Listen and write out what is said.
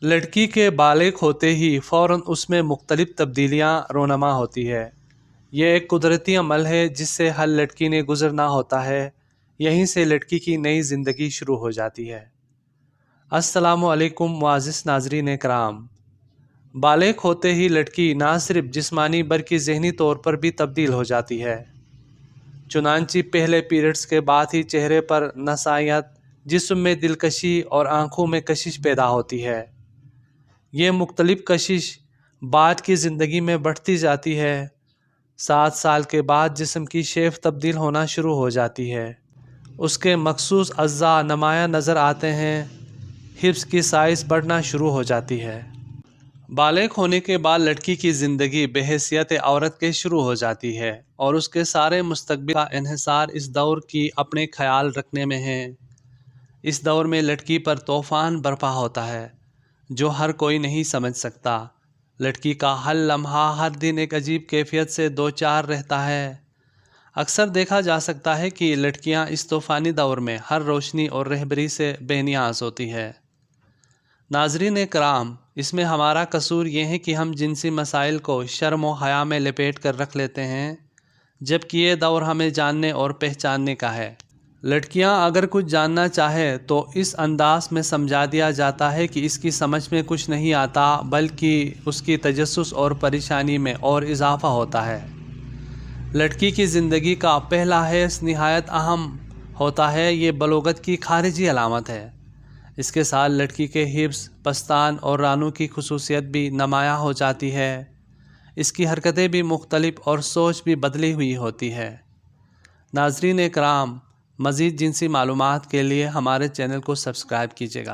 لڑکی کے بالغ ہوتے ہی فوراً اس میں مختلف تبدیلیاں رونما ہوتی ہے۔ یہ ایک قدرتی عمل ہے جس سے ہر لڑکی نے گزرنا ہوتا ہے۔ یہیں سے لڑکی کی نئی زندگی شروع ہو جاتی ہے۔ السلام علیکم معزز ناظرین کرام۔ بالغ ہوتے ہی لڑکی نہ صرف جسمانی بلکہ ذہنی طور پر بھی تبدیل ہو جاتی ہے۔ چنانچہ پہلے پیریڈز کے بعد ہی چہرے پر نسائیت، جسم میں دلکشی اور آنکھوں میں کشش پیدا ہوتی ہے۔ یہ مختلف کشش بعد کی زندگی میں بڑھتی جاتی ہے۔ 7 سال کے بعد جسم کی شیپ تبدیل ہونا شروع ہو جاتی ہے۔ اس کے مخصوص اعضاء نمایاں نظر آتے ہیں۔ ہپس کی سائز بڑھنا شروع ہو جاتی ہے۔ بالغ ہونے کے بعد لڑکی کی زندگی بحیثیت عورت کے شروع ہو جاتی ہے اور اس کے سارے مستقبل کا انحصار اس دور کی اپنے خیال رکھنے میں ہے۔ اس دور میں لڑکی پر طوفان برپا ہوتا ہے جو ہر کوئی نہیں سمجھ سکتا۔ لڑکی کا ہر لمحہ، ہر دن ایک عجیب کیفیت سے دوچار رہتا ہے۔ اکثر دیکھا جا سکتا ہے کہ لڑکیاں اس طوفانی دور میں ہر روشنی اور رہبری سے بے نیاز ہوتی ہے۔ ناظرین کرام، اس میں ہمارا قصور یہ ہے کہ ہم جنسی مسائل کو شرم و حیا میں لپیٹ کر رکھ لیتے ہیں، جبکہ یہ دور ہمیں جاننے اور پہچاننے کا ہے۔ لڑکیاں اگر کچھ جاننا چاہے تو اس انداز میں سمجھا دیا جاتا ہے کہ اس کی سمجھ میں کچھ نہیں آتا، بلکہ اس کی تجسس اور پریشانی میں اور اضافہ ہوتا ہے۔ لڑکی کی زندگی کا پہلا حصہ نہایت اہم ہوتا ہے۔ یہ بلوغت کی خارجی علامت ہے۔ اس کے ساتھ لڑکی کے ہپس، پستان اور رانوں کی خصوصیت بھی نمایاں ہو جاتی ہے۔ اس کی حرکتیں بھی مختلف اور سوچ بھی بدلی ہوئی ہوتی ہے۔ ناظرین کرام، مزید جنسی معلومات کے لیے ہمارے چینل کو سبسکرائب کیجیے گا۔